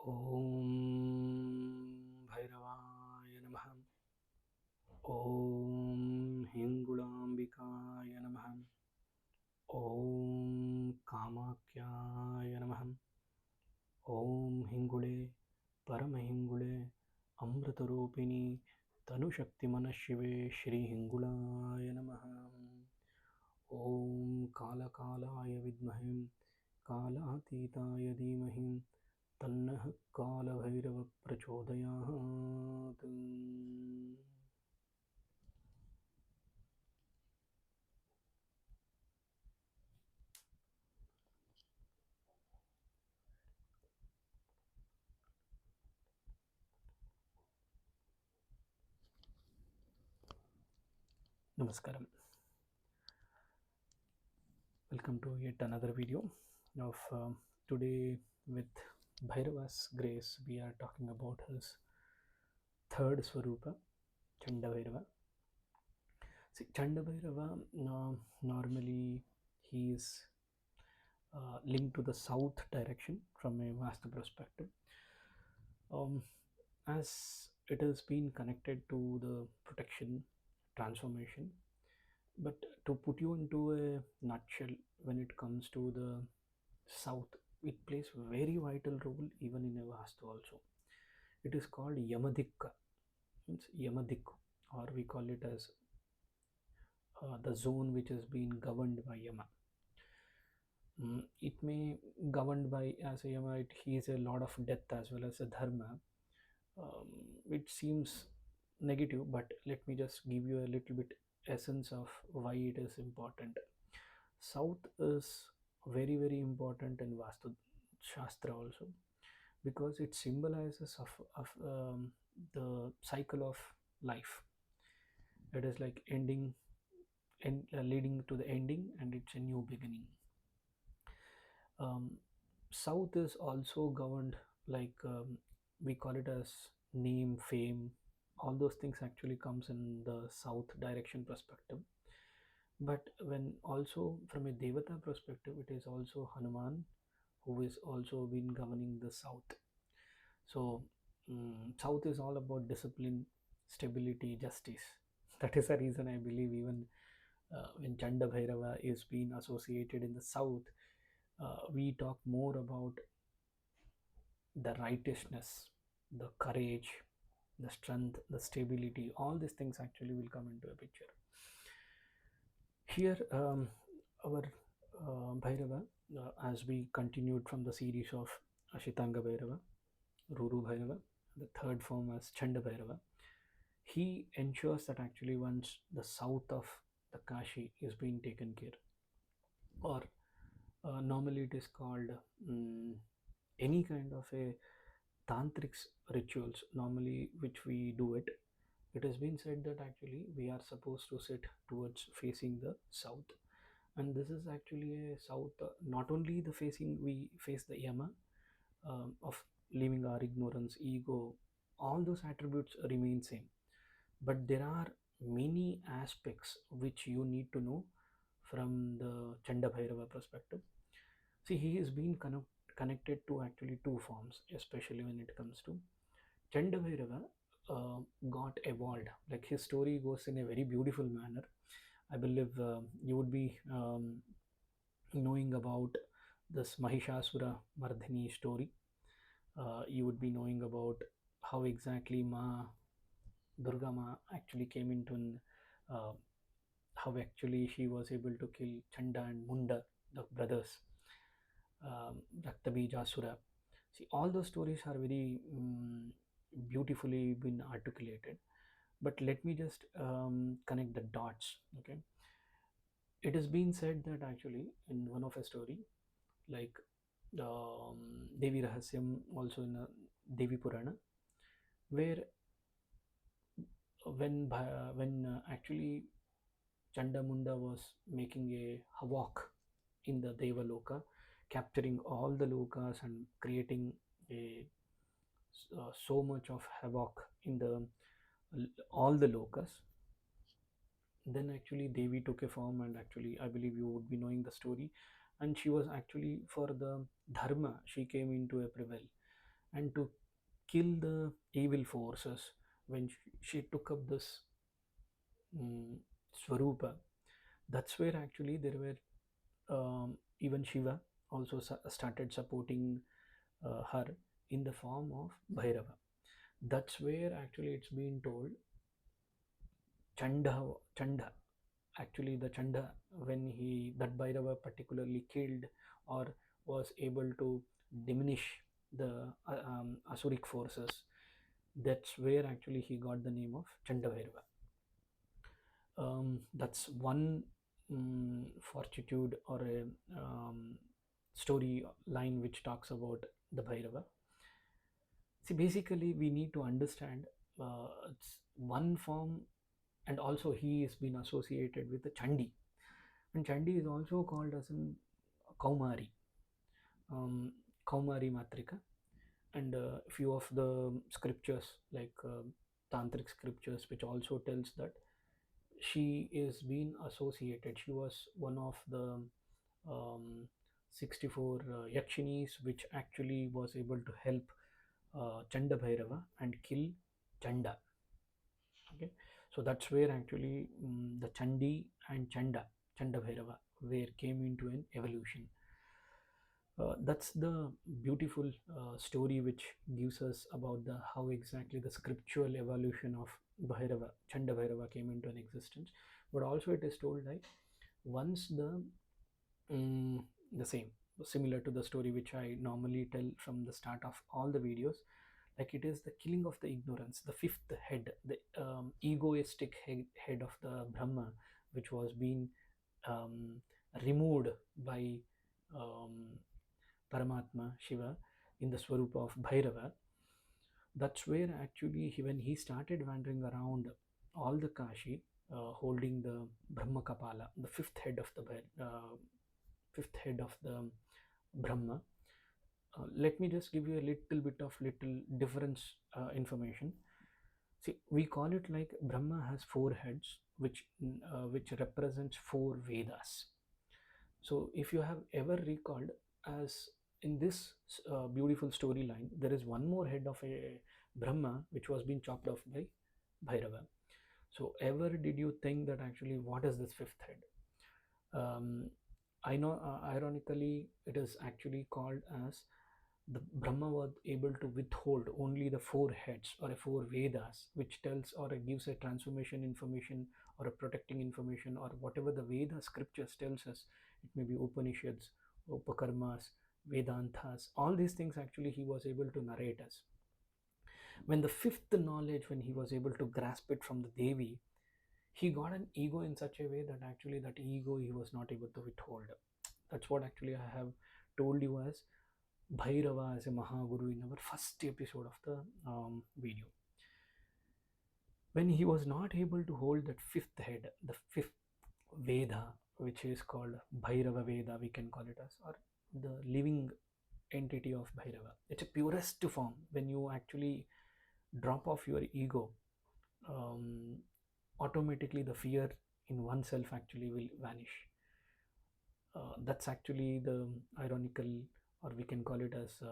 Om Bhairavaya Namaha. Om Hingulambikaya Namaha. Om Kamakyaya Namaha. Om Hingule Paramahingule Amritaropini Tanu Shakti Manashive Shri Hingulaya Namaha. Om Kala Kalaya Vidmahim Kalatitaya Dhimahim तन्नः कालभैरव प्रचोदयात्. Namaskaram. Welcome to yet another video of today. With Bhairava's grace, we are talking about his third Swarupa, Chanda Bhairava. See, Chanda Bhairava, normally he is linked to the south direction from a Vastu perspective. As it has been connected to the protection, transformation, but to put you into a nutshell, when it comes to the south, it plays a very vital role even in a Vastu also. It is called Yamadikka, means Yamadik, or we call it as the zone which has been governed by Yama. It may governed by as a Yama, he is a lot of death as well as a dharma. It seems negative, but let me just give you a little bit essence of why it is important. South is very important in Vastu Shastra also, because it symbolizes of the cycle of life. It is like ending and leading to the ending, and it's a new beginning. South is also governed like we call it as name, fame, all those things actually comes in the south direction perspective. But when also from a devata perspective, it is also Hanuman who is also been governing the south. So south is all about discipline, stability, justice. That is the reason I believe even when Chanda Bhairava is being associated in the south, we talk more about the righteousness, the courage, the strength, the stability. All these things actually will come into a picture. Here, our Bhairava, as we continued from the series of Ashitanga Bhairava, Ruru Bhairava, the third form as Chanda Bhairava, he ensures that actually once the south of the Kashi is being taken care, or normally it is called any kind of a tantric rituals, normally which we do it, it has been said that actually we are supposed to sit towards facing the south. And this is actually a south, not only the facing, we face the Yama of leaving our ignorance, ego, all those attributes remain same, but there are many aspects which you need to know from the Chanda Bhairava perspective. See, he is being connected to actually two forms, especially when it comes to Chanda Bhairava. Got evolved, like his story goes in a very beautiful manner. I believe you would be knowing about this Mahishasura Mardhini story. You would be knowing about how exactly Durga Ma actually came into uh, how actually she was able to kill Chanda and Munda, the brothers, Raktabijasura. See, all those stories are very beautifully been articulated. But let me just connect the dots. Okay, it has been said that actually in one of a story, like Devi Rahasyam, also in a Devi Purana, where when actually Chandamunda was making a havoc in the Deva Loka, capturing all the lokas and creating a so much of havoc in the all the lokas. Then actually Devi took a form, and actually I believe you would be knowing the story. And she was actually for the dharma. She came into a prevail, and to kill the evil forces. When she took up this mm, Swarupa, that's where actually there were even Shiva also started supporting her in the form of Bhairava. That's where actually it's been told Chanda. Actually, the Chanda, when he that Bhairava particularly killed or was able to diminish the Asuric forces, that's where actually he got the name of Chanda Bhairava. That's one fortitude or a story line which talks about the Bhairava. See, basically, we need to understand it's one form, and also he has been associated with the Chandi, and Chandi is also called as an Kaumari, um, Kaumari Matrika, and few of the scriptures like Tantric scriptures, which also tells that she is being associated. She was one of the um, 64 Yakshinis, which actually was able to help Chanda Bhairava and kill Chanda. Okay, so that's where actually the Chandi and Chanda Bhairava, where came into an evolution. That's the beautiful story which gives us about the how exactly the scriptural evolution of Bhairava, Chanda Bhairava came into an existence. But also it is told like once mm, the same, similar to the story which I normally tell from the start of all the videos, like it is the killing of the ignorance, the fifth head, the egoistic head of the Brahma, which was being um, removed by um, Paramatma, Shiva, in the Swarupa of Bhairava. That's where actually when he started wandering around all the Kashi, holding the Brahma Kapala, the fifth head of the Brahma. Let me just give you a little bit of little difference information. See, we call it like Brahma has four heads, which represents four Vedas. So, if you have ever recalled, as in this beautiful storyline, there is one more head of a Brahma which was being chopped off by Bhairava. So, ever did you think that actually what is this fifth head? Um, I know, ironically, it is actually called as the Brahma was able to withhold only the four heads or a four Vedas, which tells or it gives a transformation information or a protecting information or whatever the Veda scriptures tells us. It may be Upanishads, Upakarmas, Vedantas, all these things actually he was able to narrate us. When the fifth knowledge, when he was able to grasp it from the Devi, he got an ego in such a way that actually that ego he was not able to withhold. That's what actually I have told you as Bhairava as a Mahaguru in our first episode of the video. When he was not able to hold that fifth head, the fifth Veda, which is called Bhairava Veda, we can call it as, or the living entity of Bhairava. It's a purest form. When you actually drop off your ego, um, automatically the fear in oneself actually will vanish. That's actually the ironical, or we can call it as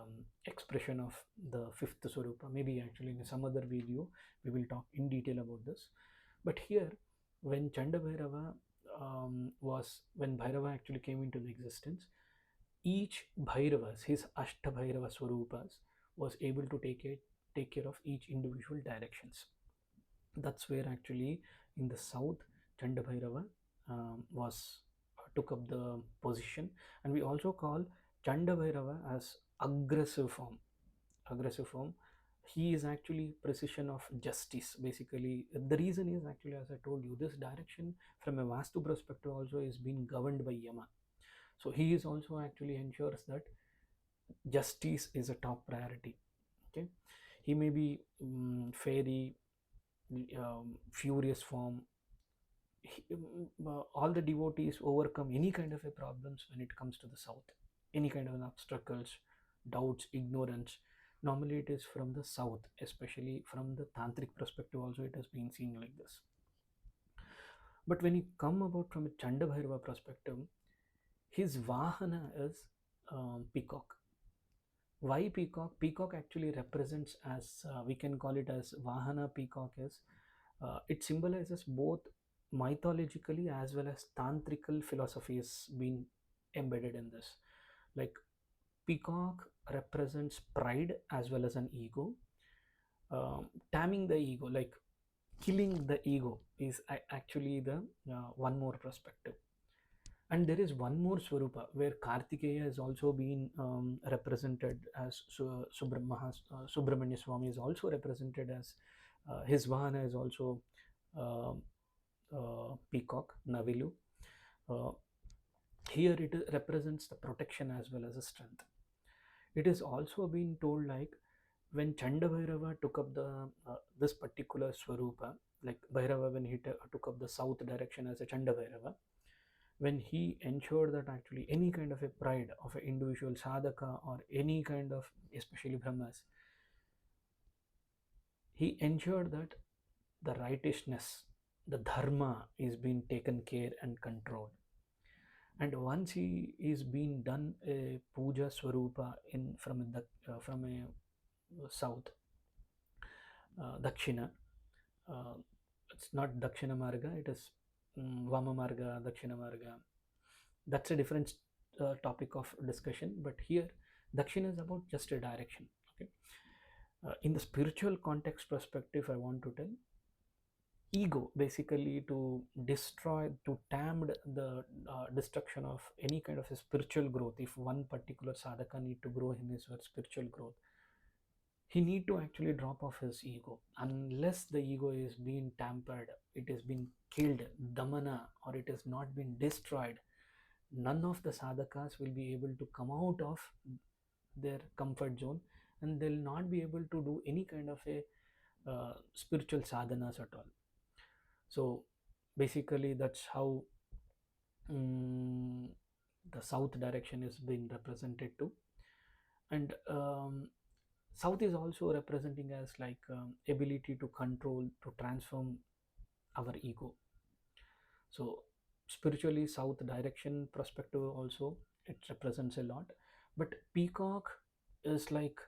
expression of the fifth Swarupa. Maybe actually in some other video we will talk in detail about this. But here, when Chanda Bhairava when Bhairava actually came into existence, each Bhairavas, his Ashta Bhairava Swarupas, was able to take care of each individual directions. That's where actually in the south Chanda Bhairava was took up the position, and we also call Chanda Bhairava as aggressive form. He is actually precision of justice. Basically, the reason is actually, as I told you, this direction from a Vastu perspective also is being governed by Yama. So he is also actually ensures that justice is a top priority. Okay, he may be fairy, furious form. All the devotees overcome any kind of a problems when it comes to the south, any kind of obstacles, doubts, ignorance. Normally it is from the south, especially from the tantric perspective also it has been seen like this. But when you come about from a Chanda Bhairava perspective, his vahana is peacock. Why peacock? Peacock actually represents, as we can call it as vahana. Peacock is, it symbolizes both mythologically as well as tantrical philosophies being embedded in this. Like, peacock represents pride as well as an ego. Taming the ego, like killing the ego, is actually the one more perspective. And there is one more Swarupa where Kartikeya is also being represented as Subramanya Swami is also represented as his Vahana is also um peacock, Navilu. Uh, Here it represents the protection as well as the strength. It is also been told, like, when Chanda Bhairava took up the this particular Swarupa, like Bhairava when he took up the south direction as a Chanda Bhairava, when he ensured that actually any kind of a pride of an individual sadhaka or any kind of, especially brahmas, he ensured that the righteousness, the dharma is being taken care and controlled. And once he is being done a puja swarupa in from a south, dakshina, uh, it's not dakshina marga, it is vama marga, dakshina marga. That's a different topic of discussion, but here dakshina is about just a direction. Okay. In the spiritual context perspective, I want to tell, ego basically to destroy, to tammed the destruction of any kind of a spiritual growth. If one particular sadhaka need to grow in his spiritual growth, he need to actually drop off his ego. Unless the ego is being tampered, it is being killed, damana, or it has not been destroyed, none of the sadhakas will be able to come out of their comfort zone, and they'll not be able to do any kind of a spiritual sadhanas at all. So basically that's how um, the south direction is being represented too. And south is also representing as like ability to control, to transform our ego. So spiritually, south direction perspective also, it represents a lot. But peacock is like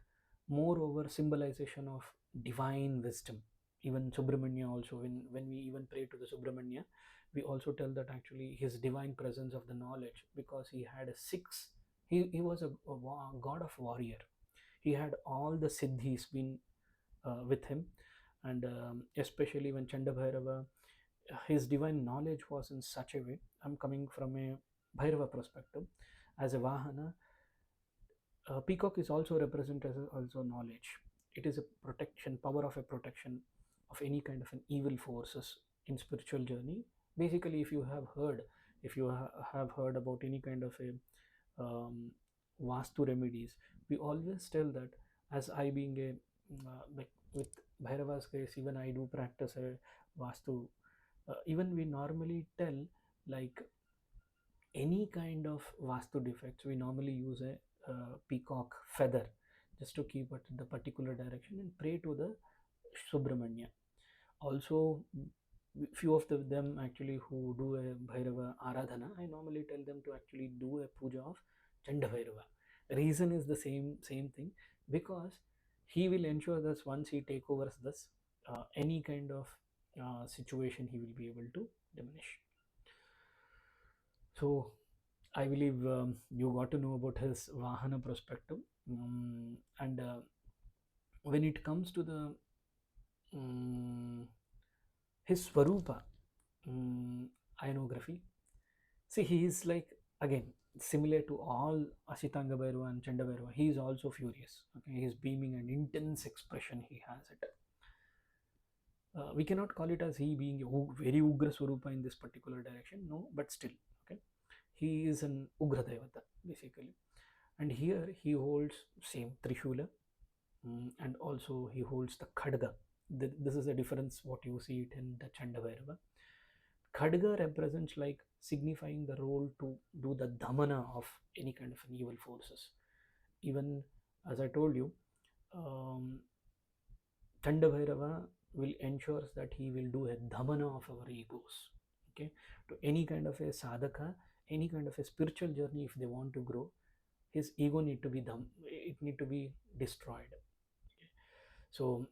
moreover symbolization of divine wisdom. Even Subramanya also, when we even pray to the Subramanya, we also tell that actually his divine presence of the knowledge, because he had a six, he was a god of warrior. He had all the siddhis been with him. And especially when Chanda Bhairava, his divine knowledge was in such a way. I'm coming from a Bhairava perspective. As a Vahana, peacock is also represented as also knowledge. It is a protection, power of a protection of any kind of an evil forces in spiritual journey. Basically, if you have heard, if you have heard about any kind of a vastu remedies, we always tell that, as I being a like with Bhairava's case, even I do practice a vastu. Even we normally tell, like, any kind of vastu defects, we normally use a peacock feather just to keep it in the particular direction and pray to the Subramanya. Also, few of them actually who do a Bhairava Aradhana, I normally tell them to actually do a puja of Chanda Bhairava. Reason is the same thing, because he will ensure that once he take over this, any kind of situation he will be able to diminish. So I believe you got to know about his Vahana perspective. And when it comes to the his Swarupa iconography, see, he is like, again, similar to all Ashitanga Bhairava and Chanda Bhairava. He is also furious. Okay, he is beaming an intense expression. He has it. We cannot call it as he being a very Ugra Swarupa in this particular direction. No, but still, okay, he is an Ugra Devata basically. And here he holds same Trishula, and also he holds the Khadga. This is the difference what you see it in the Chanda Bhairava. Khadga represents like signifying the role to do the damana of any kind of an evil forces. Even as I told you, um, Chanda Bhairava will ensure that he will do a dhamana of our egos. Okay, to any kind of a sadhaka, any kind of a spiritual journey, if they want to grow, his ego need to be it need to be destroyed. So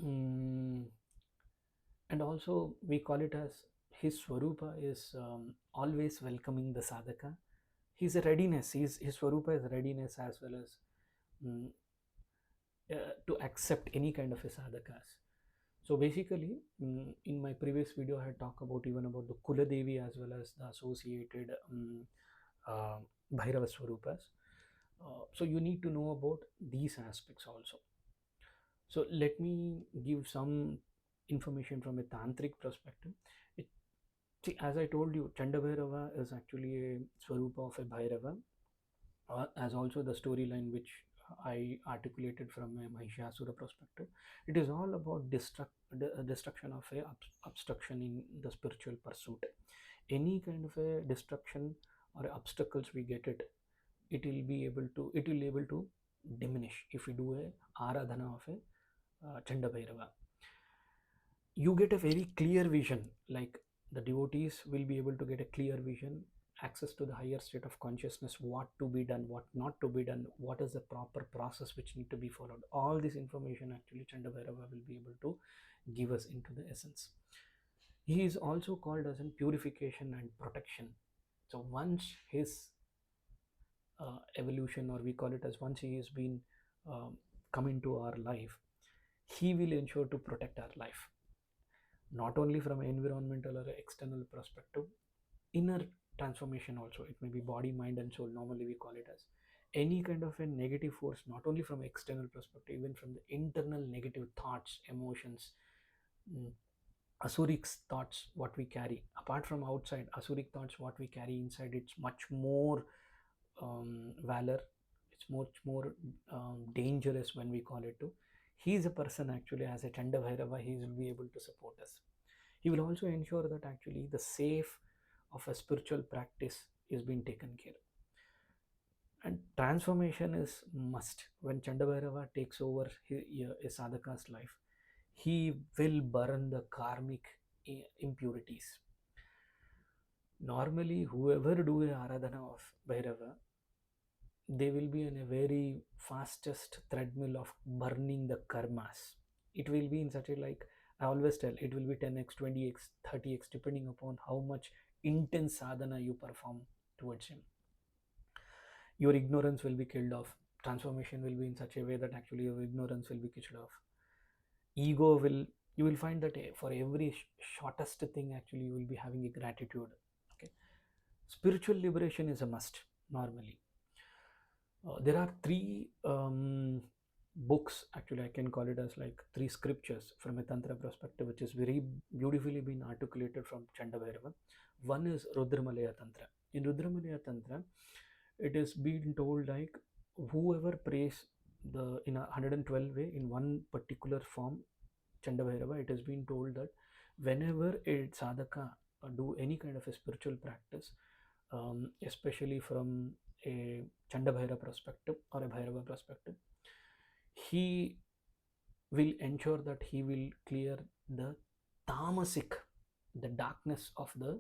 mm, and also we call it as his swarupa is always welcoming the sadhaka. He's a readiness. His swarupa is readiness as well as mm, to accept any kind of a sadhakas. So basically, in my previous video, I had talked about even about the Kula Devi as well as the associated uh, Bhairava Swarupas. So you need to know about these aspects also. So let me give some information from a tantric perspective. It, see, as I told you, Chanda Bhairava is actually a Swarupa of a Bhairava, as also the storyline which I articulated from a Mahishasura perspective. It is all about destruction of a obstruction in the spiritual pursuit. Any kind of a destruction or obstacles we get it, it will able to diminish if we do a aradhana of a Chanda Bhairava. You get a very clear vision, like the devotees will be able to get a clear vision, access to the higher state of consciousness, what to be done, what not to be done, what is the proper process which need to be followed. All this information actually Chanda Bhairava will be able to give us into the essence. He is also called as in purification and protection. So once his evolution, or we call it as once he has been come into our life, he will ensure to protect our life, not only from environmental or external perspective, inner transformation also. It may be body, mind and soul, normally we call it as any kind of a negative force, not only from external perspective, even from the internal negative thoughts, emotions, mm, asuric thoughts what we carry, apart from outside asuric thoughts what we carry inside, it's much more valor, it's much more dangerous when we call it to. He is a person actually as a Chanda Bhairava, he will be able to support us. He will also ensure that actually the safe of a spiritual practice is being taken care. And transformation is must. When Chanda Bhairava takes over his sadhaka's life, he will burn the karmic impurities. Normally, whoever do a aradhana of Bhairava, they will be in a very fastest treadmill of burning the karmas. It will be in such a, like I always tell, it will be 10x, 20x, 30x, depending upon how much intense sadhana you perform towards him. Your ignorance will be killed off. Transformation will be in such a way that actually your ignorance will be killed off. Ego will, you will find that for every shortest thing actually you will be having a gratitude. Okay, spiritual liberation is a must normally. There are three books, actually I can call it as like three scriptures from a tantra perspective, which is very beautifully been articulated from Chanda Bhairava. One is Rudramalaya Tantra. In Rudramalaya Tantra, it is being told like whoever prays the in a 112 way in one particular form Chanda Bhairava, it has been told that whenever a sadhaka do any kind of a spiritual practice, especially from a Chanda Bhairava perspective or a Bhairava perspective, he will ensure that he will clear the tamasic, the darkness of the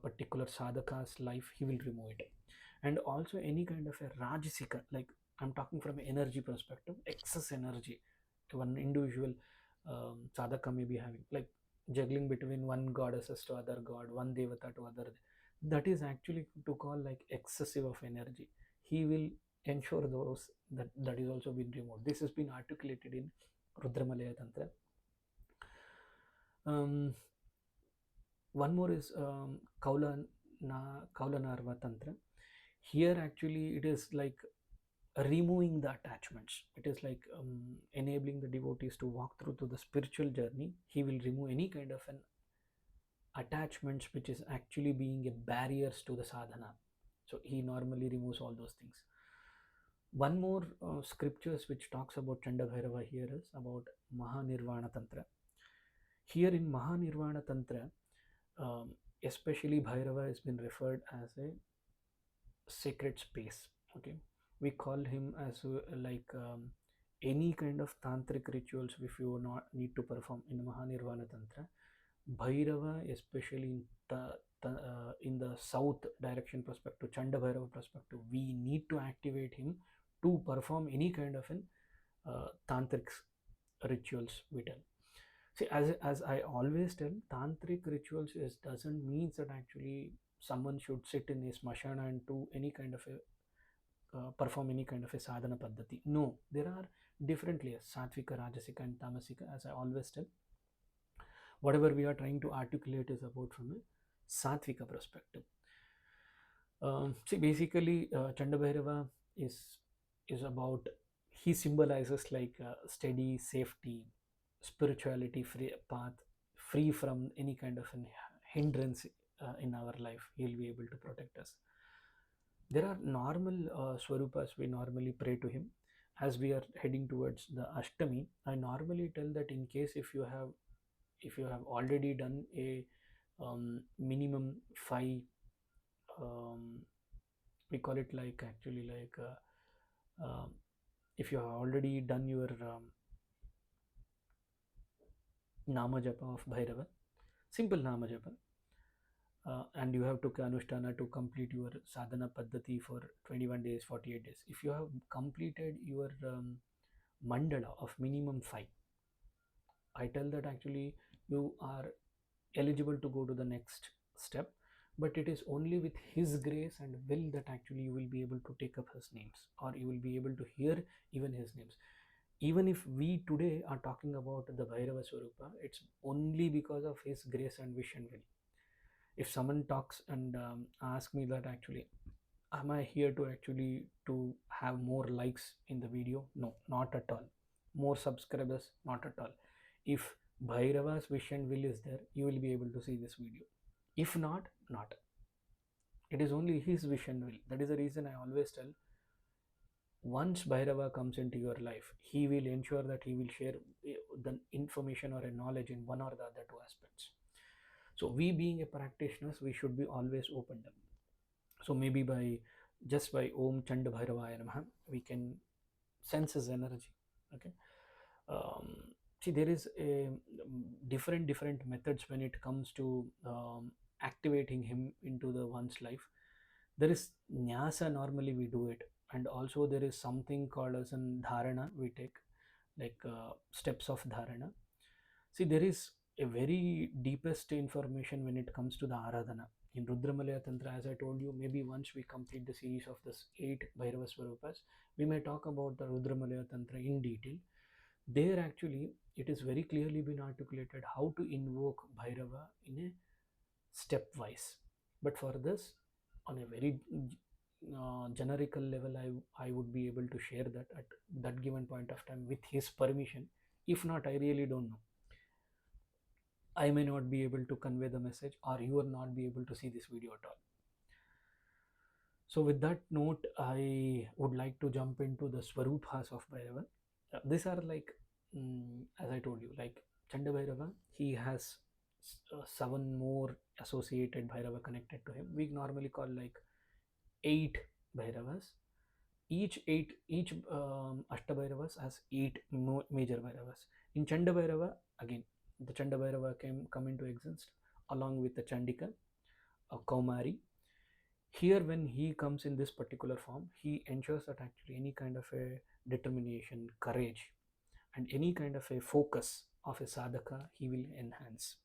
particular sadhaka's life, he will remove it. And also any kind of a rajasika, like I'm talking from an energy perspective, excess energy one individual sadhaka may be having, like juggling between one goddesses to other god, one devata to other, that is actually to call like excessive of energy. He will ensure those that is also been removed. This has been articulated in Rudramalaya Tantra. One more is Kaulanarva Tantra. Here actually it is like removing the attachments. It is like enabling the devotees to walk through to the spiritual journey. He will remove any kind of an attachments which is actually being a barriers to the sadhana. So he normally removes all those things. One more scriptures which talks about Chanda Bhairava here is about Mahanirvana Tantra. Here in Mahanirvana Tantra, especially Bhairava has been referred as a sacred space. Okay, we call him as like any kind of tantric rituals if you not need to perform in Mahanirvana Tantra, Bhairava, especially in in the south direction perspective, Chanda Bhairava perspective, we need to activate him to perform any kind of an tantric rituals. We tell. See, as I always tell, tantric rituals is doesn't means that actually someone should sit in a smashana and do any kind of a perform any kind of a sadhana paddhati. No, there are different layers: satvika, rajasika, and tamasika. As I always tell, whatever we are trying to articulate is about from a satvika perspective. See, basically, Chanda Bhairava is about, he symbolizes like steady safety, spirituality free path, free from any kind of an hindrance in our life. He'll be able to protect us. There are normal swarupas we normally pray to him. As we are heading towards the Ashtami, I normally tell that in case if you have already done a minimum five, um, we call it like actually like if you have already done your nama japa of Bhairava, simple nama japa, and you have took anushtana to complete your sadhana paddhati for 21 days, 48 days. If you have completed your mandala of minimum 5, I tell that actually you are eligible to go to the next step, but it is only with his grace and will that actually you will be able to take up his names, or you will be able to hear even his names. Even if we today are talking about the Bhairava Swarupa, it's only because of his grace and wish and will. If someone talks and asks me that actually, am I here to actually to have more likes in the video? No, not at all. More subscribers? Not at all. If Bhairava's wish and will is there, you will be able to see this video. If not, not. It is only his wish and will. That is the reason I always tell, once Bhairava comes into your life, he will ensure that he will share the information or a knowledge in one or the other two aspects. So we being a practitioners, we should be always open them. So maybe by just by Om Chanda Bhairavaya Namaha, we can sense his energy. Okay. Um, See, there is a different methods when it comes to activating him into the one's life. There is nyasa, normally we do it, and also there is something called as an dharana we take, like steps of dharana. See, there is a very deepest information when it comes to the aradhana. In Rudramalaya Tantra, as I told you, maybe once we complete the series of this 8 Bhairava Swarupas, we may talk about the Rudramalaya Tantra in detail. There actually, it is very clearly been articulated how to invoke Bhairava in a stepwise. But for this, on a very generical level, I would be able to share that at that given point of time with his permission. If not, I really don't know. I may not be able to convey the message, or you will not be able to see this video at all. So with that note, I would like to jump into the Swarupas of Bhairava. These are like, as I told you, like Chanda Bhairava, he has 7 more associated Bhairava connected to him. We normally call like 8 Bhairavas. Each Ashtabhairavas has 8 major Bhairavas. In Chanda Bhairava, again, the Chanda Bhairava come into existence along with the Chandika, Kaumari. Here, when he comes in this particular form, he ensures that actually any kind of a determination, courage, and any kind of a focus of a sadhaka, he will enhance.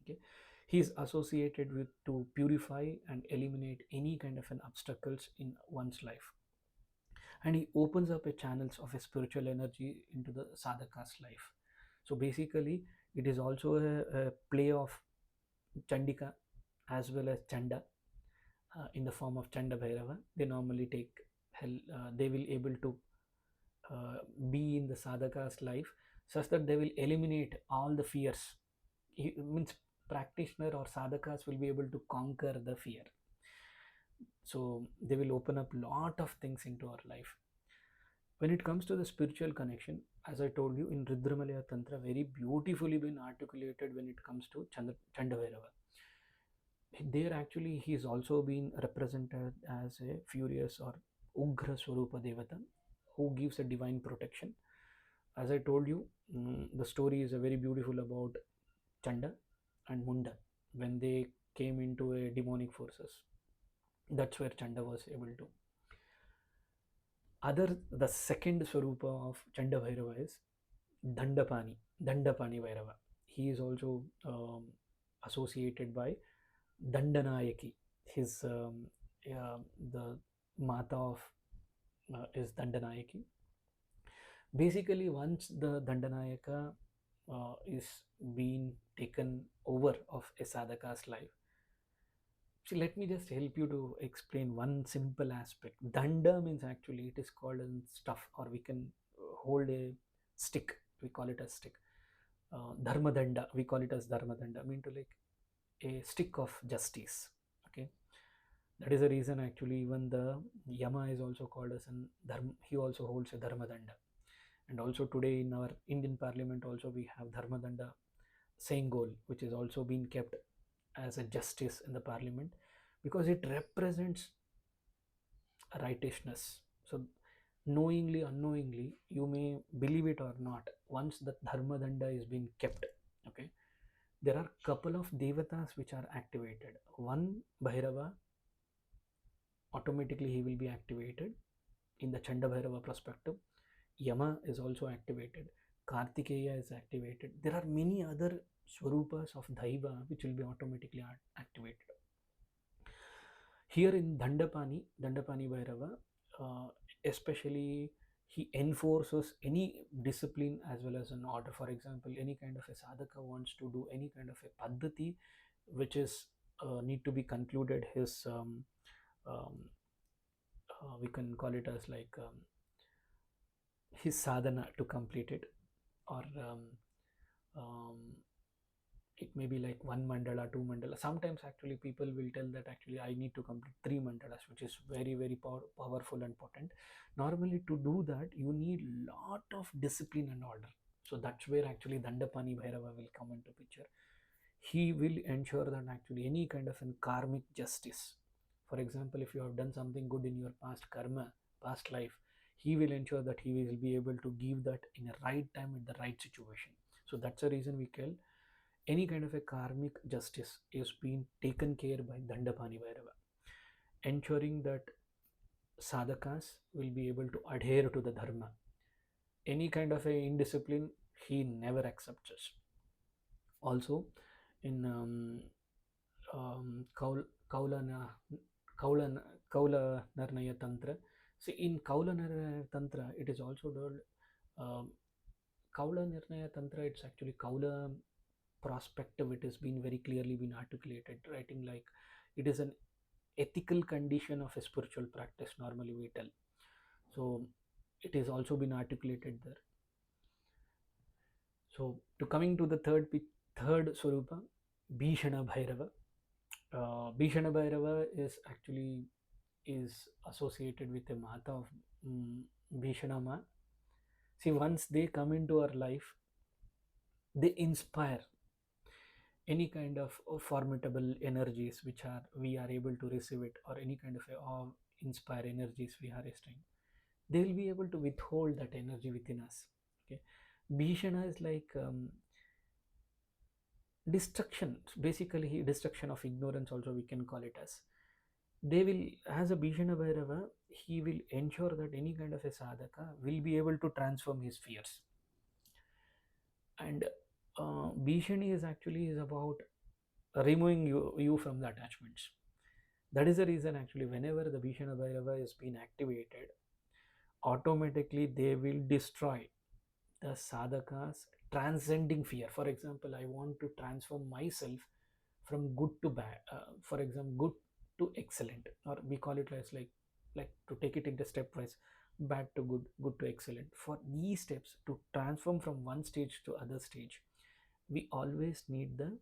Okay, he is associated with to purify and eliminate any kind of an obstacles in one's life, and he opens up a channels of a spiritual energy into the sadhaka's life. So basically, it is also a play of Chandika as well as Chanda in the form of Chanda Bhairava. They normally take they will able to be in the sadhaka's life such that they will eliminate all the fears. It means practitioner or sadhakas will be able to conquer the fear. So they will open up lot of things into our life. When it comes to the spiritual connection, as I told you, in Rudramalaya Tantra, very beautifully been articulated when it comes to Chanda Bhairava. There actually he is also been represented as a furious or Ugra Swarupa Devata who gives a divine protection. As I told you, the story is a very beautiful about Chanda and Munda when they came into a demonic forces. That's where Chanda was able to. The second Swarupa of Chanda Bhairava is Dandapani Bhairava. He is also associated by Dandanayaki. His the Mata of is Dandanayaki. Basically, once the Dandanayaka is being taken over of a sadhaka's life. See, let me just help you to explain one simple aspect. Danda means actually it is called as stuff, or we can hold a stick. We call it a stick. Dharma danda, we call it as Dharma danda, mean to like a stick of justice. Okay, that is the reason actually even the Yama is also called as an Dharma. He also holds a Dharma danda, and also today in our Indian Parliament also we have Dharma danda saying goal, which is also being kept as a justice in the Parliament because it represents righteousness. So knowingly, unknowingly, you may believe it or not, once the Dharma danda is being kept, okay, there are couple of devatas which are activated. One Bhairava, automatically he will be activated in the Chanda Bhairava perspective. Yama is also activated. Kartikeya is activated. There are many other Swarupas of Daiva which will be automatically activated. Here in Dandapani Bhairava, especially he enforces any discipline as well as an order. For example, any kind of a sadhaka wants to do any kind of a paddhati, which is need to be concluded. Um, we can call it as like his sadhana to complete it, or um, it may be like one mandala, two mandala. Sometimes actually people will tell that actually I need to complete three mandalas, which is very very powerful and potent. Normally to do that you need lot of discipline and order. So that's where actually Dandapani Bhairava will come into picture. He will ensure that actually any kind of an karmic justice, for example, if you have done something good in your past karma, past life, he will ensure that he will be able to give that in a right time in the right situation. So that's the reason we call any kind of a karmic justice is being taken care by Dandapani Bhairava, ensuring that sadhakas will be able to adhere to the dharma. Any kind of a indiscipline, he never accepts. Also, in Kaulana, Kaula, Kaula Narnaya Tantra, see in Kaula Narnaya Tantra, it is also told um, Kaula Nirnaya Tantra, it's actually Kaula perspective, it has been very clearly been articulated, writing like it is an ethical condition of a spiritual practice, normally we tell. So it is also been articulated there. So to coming to the third Swarupa, Bhishana Bhairava. Bhishana Bhairava is actually is associated with a Mata of Bhishana Ma. See, once they come into our life, they inspire any kind of formidable energies which are we are able to receive it, or any kind of inspire energies we are receiving, they will be able to withhold that energy within us. Okay, Bhishana is like destruction, basically destruction of ignorance also we can call it as. They will, as a Bhishana Bhairava, he will ensure that any kind of a sadhaka will be able to transform his fears. And Bhishani is actually is about removing you from the attachments. That is the reason actually whenever the Bhishana Bhairava is being activated, automatically they will destroy the sadhakas transcending fear. For example, I want to transform myself from good to bad, for example, good to excellent, or we call it as like to take it into stepwise, bad to good, good to excellent. For these steps to transform from one stage to other stage, we always need the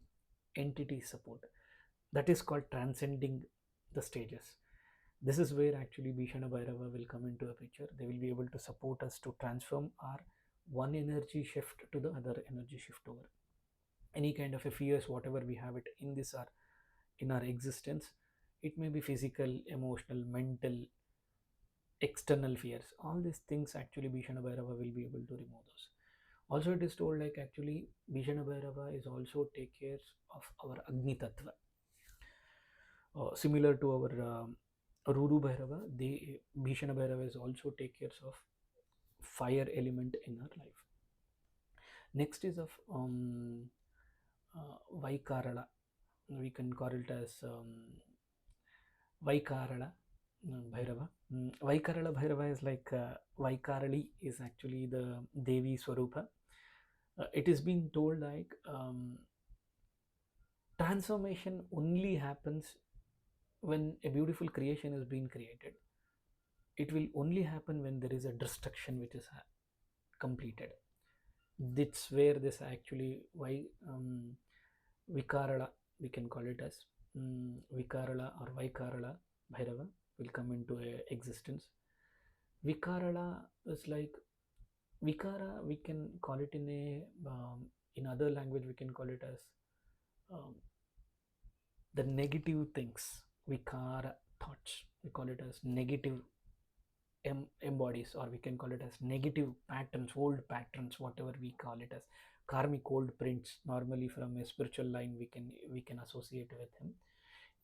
entity support. That is called transcending the stages. This is where actually Bhishana Bhairava will come into a picture. They will be able to support us to transform our one energy shift to the other energy shift over. Any kind of a fears, whatever we have it in this our in our existence, it may be physical, emotional, mental, external fears. All these things actually Bhishana Bhairava will be able to remove those. Also, it is told like actually Bhishana Bhairava is also take care of our Agni Tattva. Similar to our Ruru Bhairava, they Bhishana Bhairava is also take care of fire element in our life. Next is of Vaikarala. We can call it as Vikarala Bhairava. Vikarala Bhairava is like Vaikarali is actually the Devi Swarupa. It is being told like transformation only happens when a beautiful creation is being created. It will only happen when there is a destruction which is completed. That's where this actually why Vikarala, we can call it as Vikarala or Vaikarala Bhairava will come into existence. Vikarala is like Vikara, we can call it in other language we can call it as um, the negative things. Vikara thoughts, we call it as negative embodies, or we can call it as negative patterns, old patterns, whatever we call it as karmic old prints. Normally from a spiritual line we can associate with him.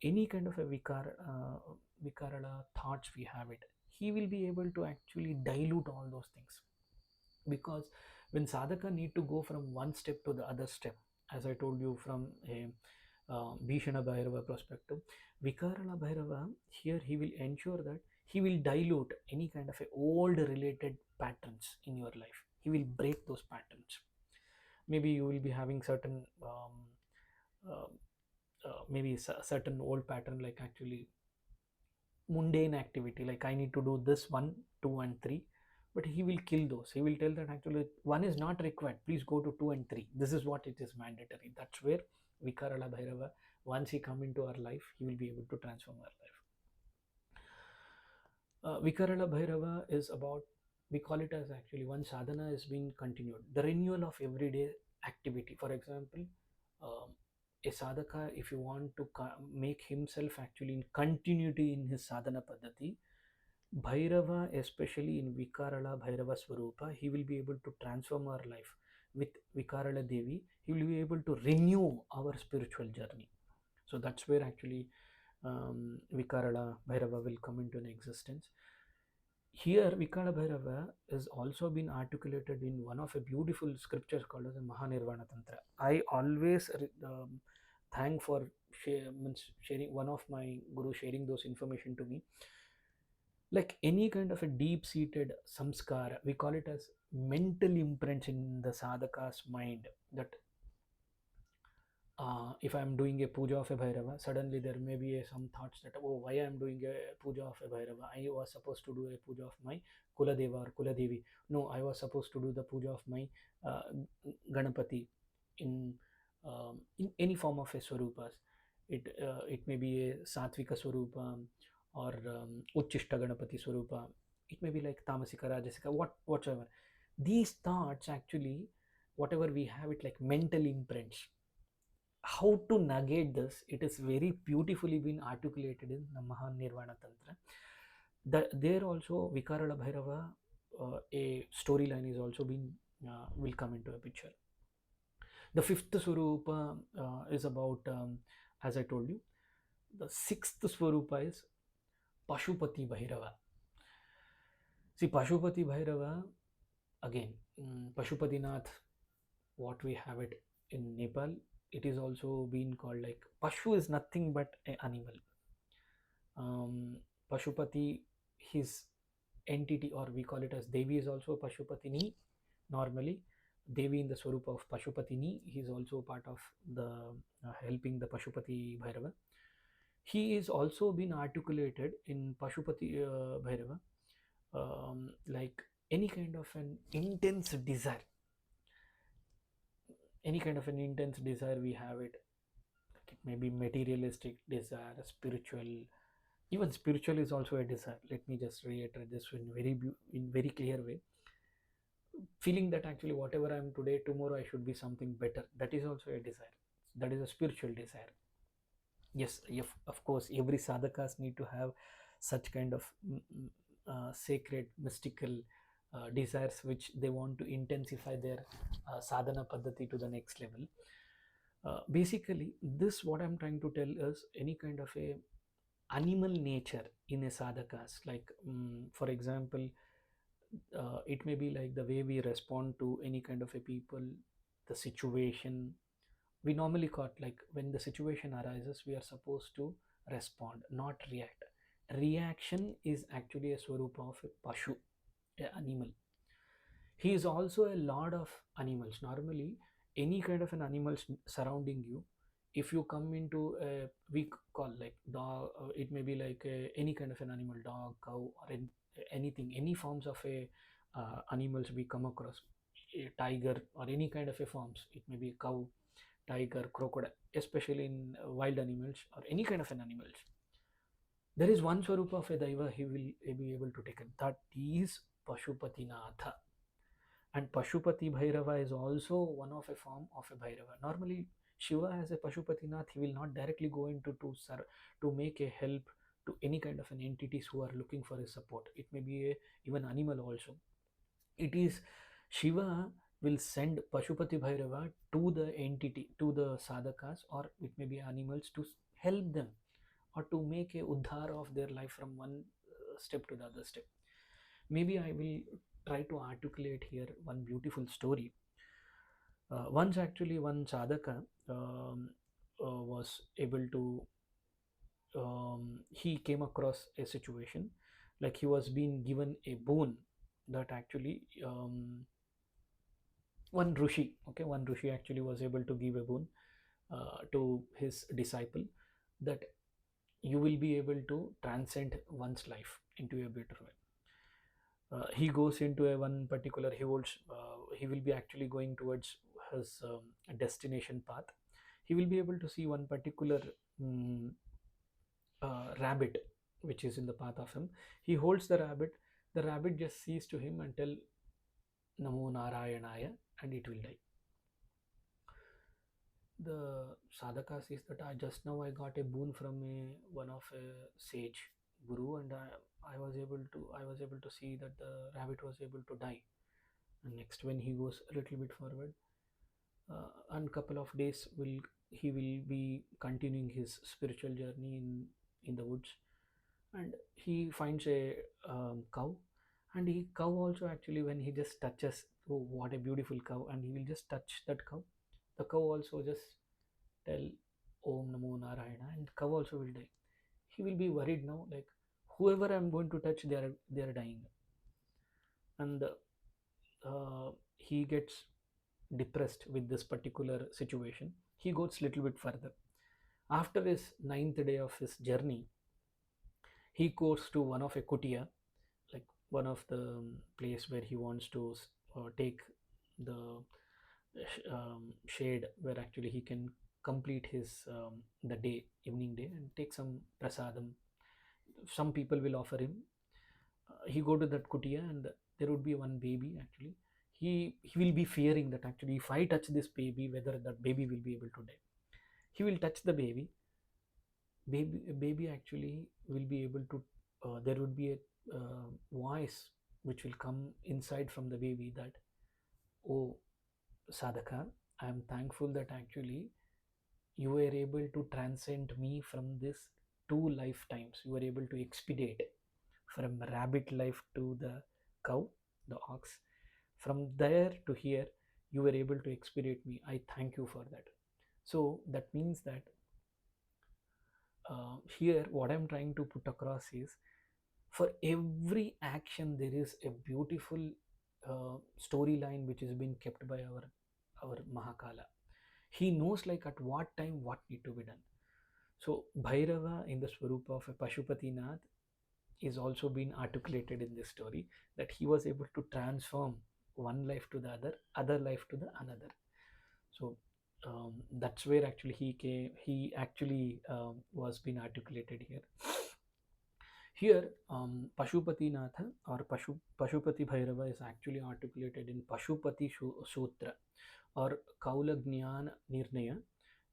Any kind of a vikarala thoughts we have it, he will be able to actually dilute all those things. Because when sadhaka need to go from one step to the other step, as I told you from a Bhishana Bhairava perspective, Vikarala Bhairava, here he will ensure that he will dilute any kind of a old related patterns in your life. He will break those patterns. Maybe you will be having certain uh, maybe certain old pattern, like actually mundane activity, like I need to do this 1 2 and 3, but he will kill those. He will tell that actually one is not required, please go to 2 and 3, this is what it is mandatory. That's where Vikarala Bhairava, once he come into our life, he will be able to transform our life. Vikarala Bhairava is about, we call it as actually one sadhana is being continued, the renewal of everyday activity. For example, um, a sadhaka, if you want to make himself actually in continuity in his sadhana paddhati, Bhairava, especially in Vikarala Bhairava Swaroopa, he will be able to transform our life. With Vikarala Devi, he will be able to renew our spiritual journey. So that's where actually Vikarala Bhairava will come into an existence. Here, Vikata Bhairava is also been articulated in one of a beautiful scriptures called as the Mahanirvana Tantra. I always thank for sharing, one of my guru sharing those information to me. Like any kind of a deep-seated samskara, we call it as mental imprints in the sadhaka's mind, that if I'm doing a puja of a Bhairava, suddenly there may be some thoughts that, oh, why I'm doing a puja of a Bhairava? I was supposed to do a puja of my Kuladeva or Kuladevi. No, I was supposed to do the puja of my uh, Ganapati in any form of a Swarupas. It may be a Satvika Swarupa or Uchishta Ganapati Swarupa. It may be like Tamasika, Rajasika, whatever. These thoughts actually, whatever we have it like mental imprints. How to negate this, it is very beautifully been articulated in the Mahanirvana Tantra. There also Vikarala Bhairava, a storyline is also been will come into a picture. The fifth Swarupa is about, as I told you, the sixth Swarupa is Pashupati Bhairava. See, Pashupati Bhairava, again, Pashupatinath, what we have it in Nepal, it is also been called like Pashu is nothing but an animal. Pashupati, his entity, or we call it as Devi, is also Pashupatini. Normally, Devi in the Swarupa of Pashupatini, he is also part of the helping the Pashupati Bhairava. He is also been articulated in Pashupati Bhairava, like any kind of an intense desire. Any kind of an intense desire we have it. It may be materialistic desire, spiritual. Even spiritual is also a desire. Let me just reiterate this in very clear way. Feeling that actually whatever I am today, tomorrow I should be something better. That is also a desire. That is a spiritual desire. Yes, if, of course, every sadhakas need to have such kind of sacred, mystical desires which they want to intensify their sadhana paddhati to the next level. Basically, this what I'm trying to tell is any kind of a animal nature in a sadhakas. Like, for example, it may be like the way we respond to any kind of a people, the situation. We normally caught like when the situation arises, we are supposed to respond, not react. Reaction is actually a swarupa of a pashu, a animal. He is also a lord of animals. Normally, any kind of an animals surrounding you, if you come into a, we call like dog, it may be like any kind of an animal, dog, cow, or anything, any forms of a animals we come across, a tiger or any kind of a forms, it may be cow, tiger, crocodile, especially in wild animals or any kind of an animals. There is one swarupa of a Daiva he will be able to take it. That is Pashupati Natha. And Pashupati Bhairava is also one of a form of a Bhairava. Normally, Shiva as a Pashupati Nath, he will not directly go into to make a help to any kind of an entities who are looking for his support. It may be a, even animal also. It is Shiva will send Pashupati Bhairava to the entity, to the sadhakas, or it may be animals to help them or to make a uddhar of their life from one step to the other step. Maybe I will try to articulate here one beautiful story. Once, actually, one sadhaka was able to, he came across a situation like he was being given a boon that actually one rishi, okay, one rishi actually was able to give a boon to his disciple that you will be able to transcend one's life into a better way. He goes into a one particular, he holds he will be actually going towards his destination path. He will be able to see one particular mm, rabbit which is in the path of him. He holds the rabbit just sees to him and tell namo narayanaya, and it will die. The sadhaka says that I just now I got a boon from a one of a sage guru, and I was able to see that the rabbit was able to die. And next, when he goes a little bit forward, and couple of days will he will be continuing his spiritual journey in the woods, and he finds a cow, and he cow also actually when he just touches, oh what a beautiful cow, and he will just touch that cow, the cow also just tell Om Namo Narayana, and cow also will die. He will be worried now, like whoever I'm going to touch, they are dying, and he gets depressed with this particular situation. He goes little bit further. After his ninth day of his journey, he goes to one of a kutia, like one of the place where he wants to take the shade where actually he can complete his the day, evening day, and take some prasadam. Some people will offer him. He go to that kutia, and there would be one baby actually. He will be fearing that actually if I touch this baby, whether that baby will be able to die. He will touch the baby. Baby actually will be able to. There would be a voice which will come inside from the baby that, oh sadhaka, I am thankful that actually you were able to transcend me from this two lifetimes. You were able to expedite from rabbit life to the cow, the ox. From there to here, you were able to expedite me. I thank you for that. So that means that here, what I'm trying to put across is for every action, there is a beautiful storyline which is being kept by our Mahakala. He knows like at what time what need to be done. So Bhairava in the Swarupa of a Pashupati Nath is also being articulated in this story, that he was able to transform one life to the other life to the another. So that's where actually he actually was being articulated here. Here, Pashupati Natha or Pashupati Bhairava is actually articulated in Pashupati Sutra or Kaula Gnan Nirnaya.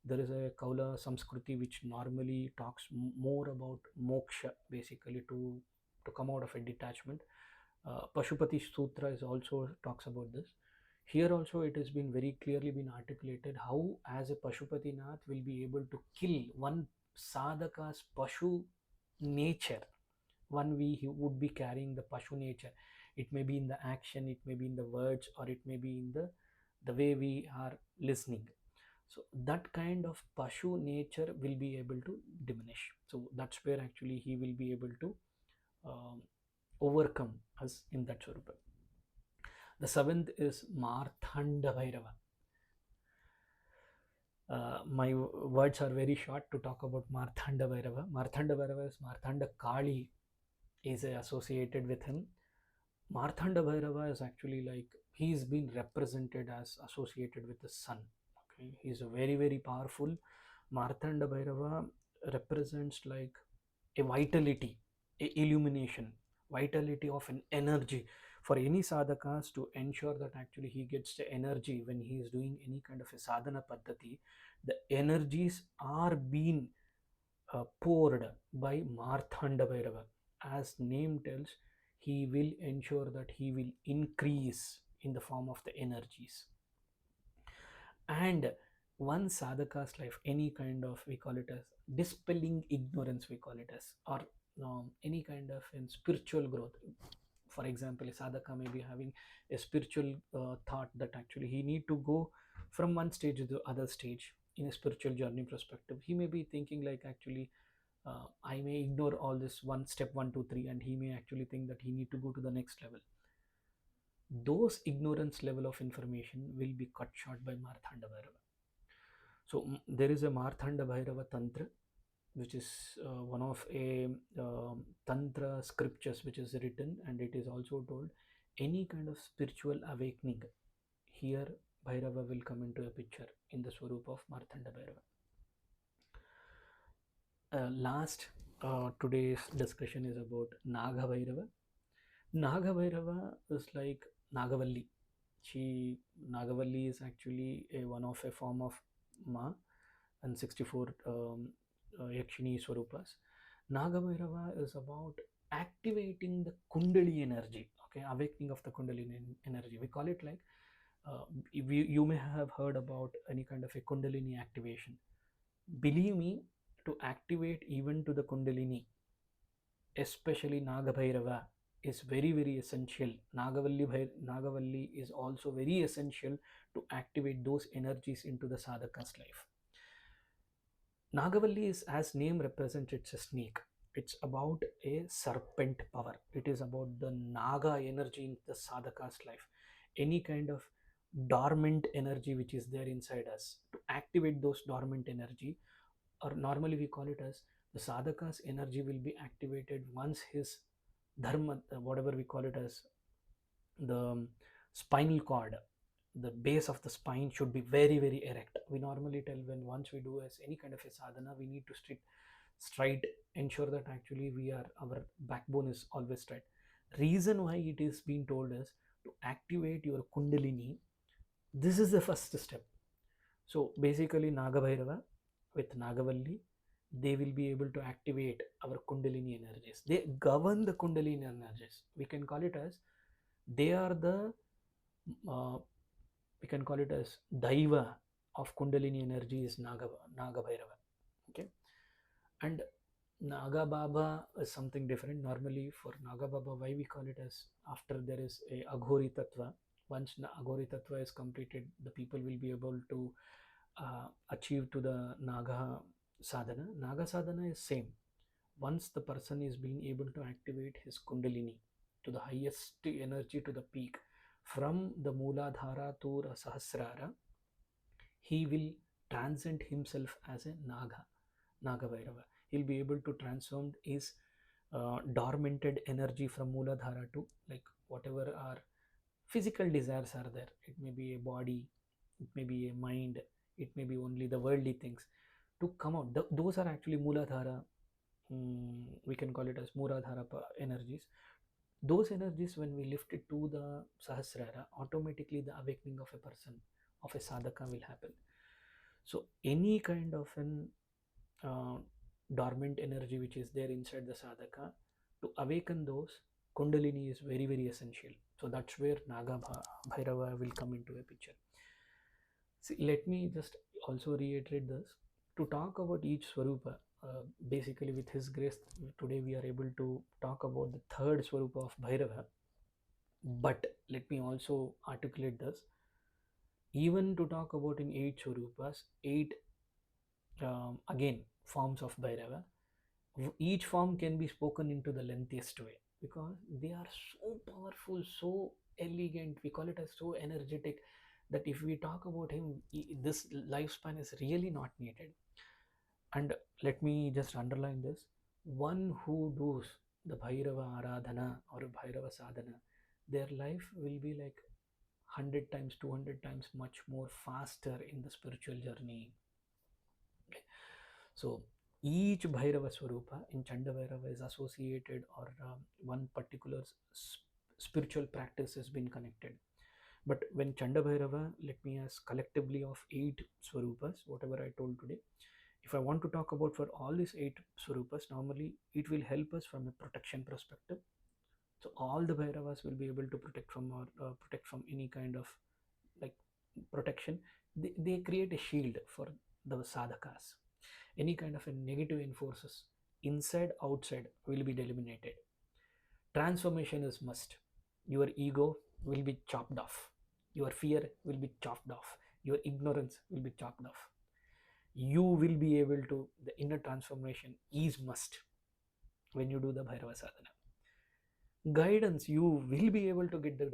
There is a Kaula Samskriti which normally talks more about moksha, basically to come out of a detachment. Pashupati Sutra is also talks about this. Here also it has been very clearly been articulated how as a Pashupati Nath will be able to kill one sadhaka's Pashu nature. One we he would be carrying the Pashu nature. It may be in the action, it may be in the words, or it may be in the way we are listening. So that kind of Pashu nature will be able to diminish. So that's where actually he will be able to um, overcome us in that Swarupa. The seventh is Martanda Bhairava. My words are very short to talk about Martanda Bhairava. Martanda Bhairava is Martanda Kali is associated with him. Martanda Bhairava is actually like he's been represented as associated with the sun. Okay, he's a very very powerful. Martanda Bhairava represents like a vitality, a illumination, vitality of an energy for any sadhakas to ensure that actually he gets the energy when he is doing any kind of a sadhana paddhati. The energies are being poured by Marthanda Bhairava. As name tells, he will ensure that he will increase in the form of the energies. And one sadhaka's life, any kind of, we call it as dispelling ignorance, we call it as, or any kind of in spiritual growth. For example, a sadhaka may be having a spiritual thought that actually he need to go from one stage to the other stage in a spiritual journey perspective. He may be thinking like actually I may ignore all this one step one two three, and he may actually think that he need to go to the next level. Those ignorance level of information will be cut short by Marthanda Bhairava. So there is a Marthanda Bhairava Tantra, which is one of a Tantra scriptures which is written, and it is also told any kind of spiritual awakening. Here, Bhairava will come into a picture in the Swarup of Marthanda Bhairava. Last today's discussion is about Naga Bhairava. Naga Bhairava is like Nagavalli. Nagavalli is actually one of a form of Ma and 64 Yakshini Swarupas. Naga Bhairava is about activating the Kundalini energy, okay, awakening of the Kundalini energy. We call it like, you may have heard about any kind of a Kundalini activation. Believe me, to activate even to the Kundalini, especially Naga Bhairava, is very very essential. Nagavalli is also very essential to activate those energies into the sadhaka's life. Nagavalli is, as name represents, it's a snake. It's about a serpent power. It is about the Naga energy in the sadhaka's life. Any kind of dormant energy which is there inside us, to activate those dormant energy, or normally we call it as the sadhaka's energy will be activated once his dharma, whatever we call it as the spinal cord, the base of the spine should be very very erect. We normally tell when once we do as any kind of a sadhana, we need to straight, ensure that actually we are, our backbone is always straight. Reason why it is being told is to activate your kundalini. This is the first step. So basically Naga Bhairava with Nagavalli, they will be able to activate our kundalini energies. They govern the kundalini energies. We can call it as they are the uh, we can call it as Daiva of kundalini energy is Naga Bhairava. Okay, and Naga Baba is something different. Normally for Naga Baba, why we call it as, after there is a Aghori Tattva. Once Aghori Tattva is completed, the people will be able to achieve to the Naga Sadhana. Naga Sadhana is same. Once the person is being able to activate his Kundalini to the highest energy, to the peak, from the Mooladhara to the Sahasrara, he will transcend himself as a Naga Bhairava. He'll be able to transform his dormanted energy from Mooladhara to like whatever our physical desires are there. It may be a body, it may be a mind, it may be only the worldly things to come out. Those are actually Mooladhara. We can call it as Mooladhara energies. Those energies, when we lift it to the Sahasrara, automatically the awakening of a person, of a sadhaka will happen. So any kind of an uh, dormant energy which is there inside the sadhaka, to awaken those, Kundalini is very very essential. So that's where Naga Bhairava will come into a picture. See, let me just also reiterate this. To talk about each Swarupa, basically with his grace, today we are able to talk about the third Swarupa of Bhairava. But let me also articulate this. Even to talk about in eight Swarupas, eight again forms of Bhairava, each form can be spoken into the lengthiest way because they are so powerful, so elegant. We call it as so energetic that if we talk about him, this lifespan is really not needed. And let me just underline this: one who does the Bhairava Aradhana or Bhairava Sadhana, their life will be like 100 times, 200 times much more faster in the spiritual journey. Okay. So each Bhairava Swarupa in Chanda Bhairava is associated, or one particular spiritual practice has been connected. But when Chanda Bhairava, let me ask collectively of eight Swarupas, whatever I told today, if I want to talk about for all these eight Swarupas, normally it will help us from a protection perspective. So all the Bhairavas will be able to protect from, or protect from any kind of like protection. They create a shield for the sadhakas. Any kind of a negative enforces inside outside will be eliminated. Transformation is must. Your ego will be chopped off. Your fear will be chopped off. Your ignorance will be chopped off. You will be able to, the inner transformation is must when you do the Bhairava sadhana. Guidance, you will be able to get the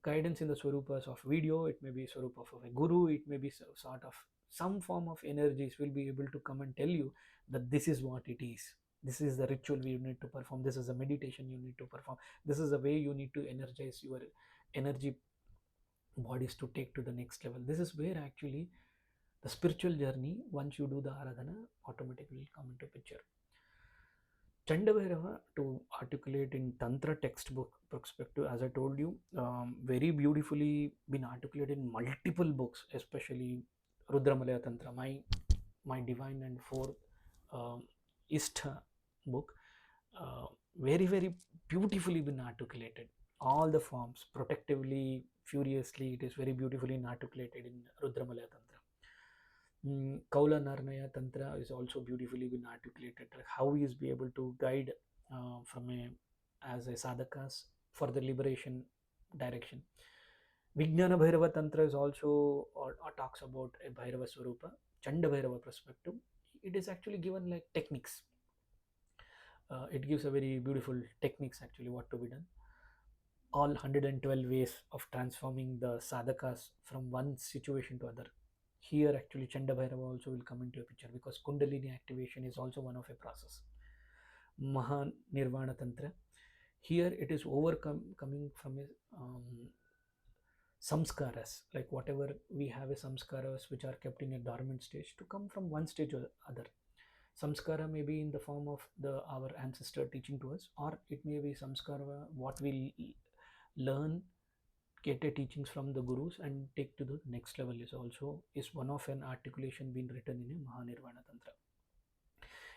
guidance in the swarupas of video. It may be swarupa of a guru, it may be sort of some form of energies will be able to come and tell you that this is what it is, this is the ritual you need to perform, this is a meditation you need to perform, this is the way you need to energize your energy bodies to take to the next level. This is where actually the spiritual journey, once you do the aradhana, automatically will come into picture. Chanda Bhairava, to articulate in Tantra textbook perspective, as I told you, very beautifully been articulated in multiple books, especially Rudramalaya Tantra, my divine and fourth Ista book, very beautifully been articulated. All the forms, protectively, furiously, it is very beautifully articulated in Rudramalaya Tantra. Kaula Narnaya Tantra is also beautifully been articulated. How he is be able to guide from a as a sadhakas for the liberation direction. Vijnana Bhairava Tantra is also or talks about a Bhairava Swarupa, Chanda Bhairava perspective. It is actually given like techniques. It gives a very beautiful techniques actually what to be done. All 112 ways of transforming the sadhakas from one situation to other. Here actually Chanda Bhairava also will come into a picture because Kundalini activation is also one of a process. Maha Nirvana Tantra. Here it is coming from a samskaras, like whatever we have a samskaras which are kept in a dormant stage to come from one stage or other. Samskara may be in the form of our ancestor teaching to us, or it may be samskara what we learn, get a teachings from the gurus and take to the next level is one of an articulation being written in a Mahanirvana Tantra.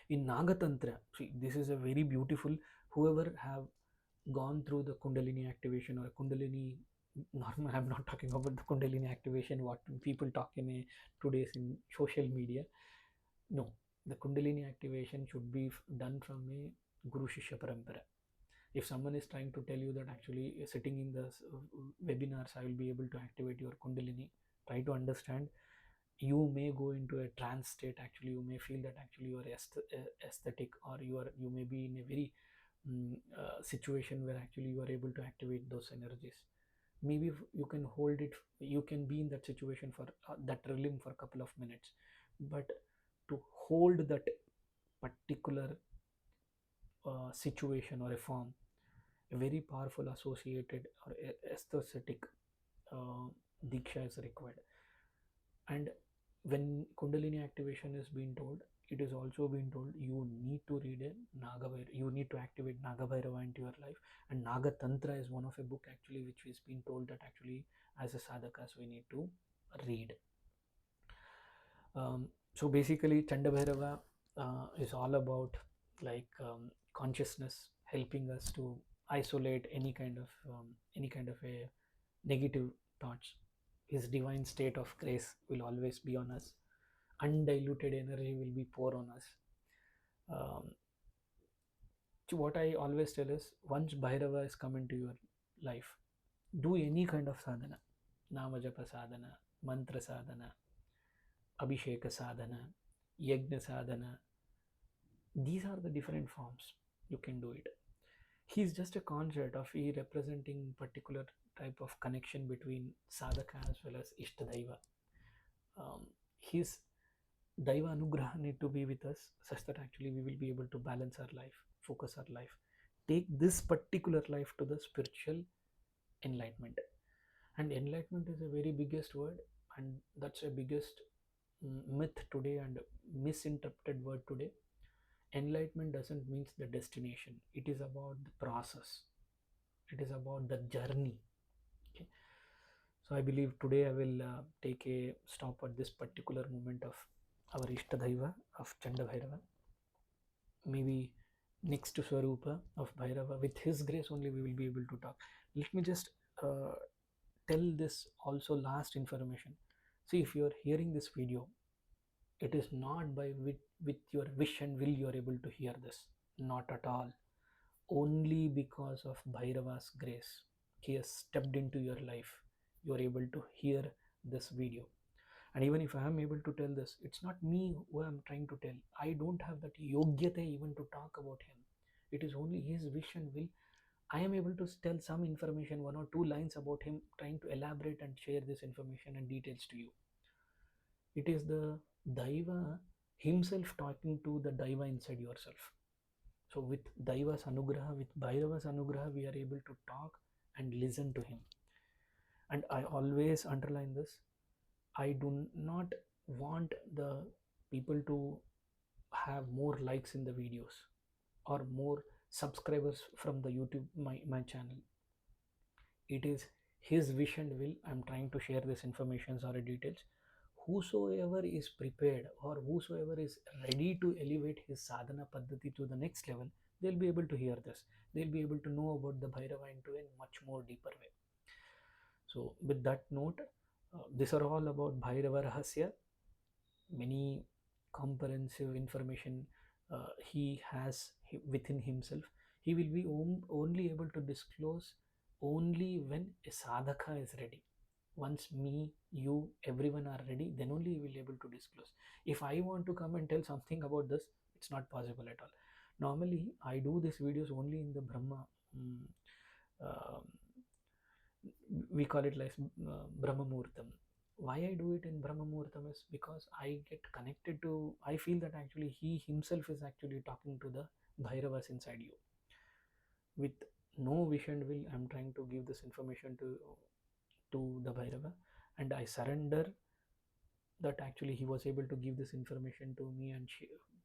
In Naga Tantra, see, this is a very beautiful, whoever have gone through the Kundalini activation or Kundalini normal, I'm not talking about the Kundalini activation what people talk in a today's in social media. No, the Kundalini activation should be done from a Guru Shishya Parampara. If someone is trying to tell you that actually sitting in the webinars I will be able to activate your Kundalini, try to understand. You may go into a trance state, actually you may feel that actually you are aesthetic, or you may be in a very situation where actually you are able to activate those energies. Maybe you can hold it, you can be in that situation for that realm for a couple of minutes, but to hold that particular situation or a form, a very powerful associated or aesthetic diksha is required. And when Kundalini activation is being told, it is also being told you need to read a Naga Bhairava, you need to activate Naga Bhairava into your life. And Naga Tantra is one of a book actually which is being told that actually as a sadhakas we need to read. So basically Chanda Bhairava is all about like consciousness helping us to isolate any kind of a negative thoughts. His divine state of grace will always be on us. Undiluted energy will be poured on us. Um, so what I always tell is, once Bhairava is come into your life, do any kind of sadhana, Namajapa sadhana, mantra sadhana, Abhisheka sadhana, Yajna sadhana. These are the different forms you can do it. He's just a concept of he representing particular type of connection between sadhaka as well as Ishta Daiva. His Daiva Anugraha need to be with us such that actually we will be able to balance our life, focus our life, take this particular life to the spiritual enlightenment. And enlightenment is a very biggest word, and that's a biggest myth today and misinterpreted word today. Enlightenment doesn't mean the destination, it is about the process, it is about the journey. Okay, so I believe today I will take a stop at this particular moment of our Ishtadaiva of Chanda Bhairava. Maybe next to Swarupa of Bhairava, with his grace only we will be able to talk. Let me just uh, tell this also last information. See, if you are hearing this video, it is not by with your wish and will you are able to hear this, not at all. Only because of Bhairava's grace, he has stepped into your life, you are able to hear this video. And even if I am able to tell this, it's not me who I am trying to tell. I don't have that yogyate even to talk about him. It is only his wish and will. I am able to tell some information, one or two lines about him, trying to elaborate and share this information and details to you. It is the Daiva himself talking to the Daiva inside yourself. So with Daiva's Anugraha, with Bhairava's Anugraha, we are able to talk and listen to him. And I always underline this. I do not want the people to have more likes in the videos or more subscribers from the YouTube my channel. It is his wish and will. I'm trying to share this information or details. Whosoever is prepared or whosoever is ready to elevate his sadhana paddhati to the next level, they'll be able to hear this. They'll be able to know about the Bhairava into a much more deeper way. So, with that note, these are all about Bhairava Rahasya. Many comprehensive information he has within himself. He will be only able to disclose only when a sadhaka is ready. Once me, you, everyone are ready, then only he will able to disclose. If I want to come and tell something about this, it's not possible at all. Normally I do these videos only in the Brahma, um, we call it like Brahma Muhurtam. Why I do it in Brahma Muhurtam is because I get connected to, I feel that actually he himself is actually talking to the Bhairavas inside you. With no wish and will, I'm trying to give this information to the Bhairava, and I surrender that actually he was able to give this information to me and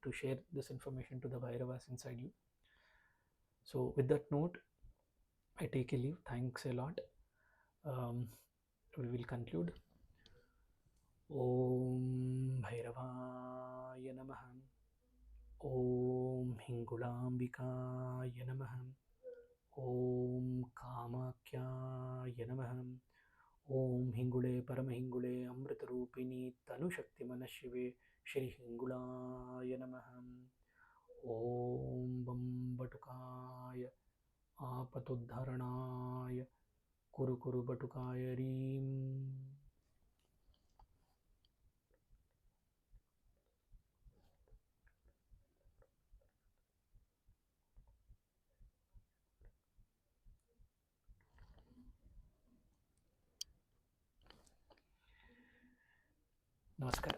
to share this information to the Bhairavas inside you. So with that note, I take a leave. Thanks a lot. We will conclude. Om Bhairavaya Namaha. Om Hingulambikaya Namaha. Om Kamakyaya Namaha. Om Hingule Paramahingule Amritarupini Tanu Shakti Manashive Shri Hingulaya Namaha. Om Bambatukaya Apatudharanaya Kuru Kuru Batukaya Reem. Namaskar.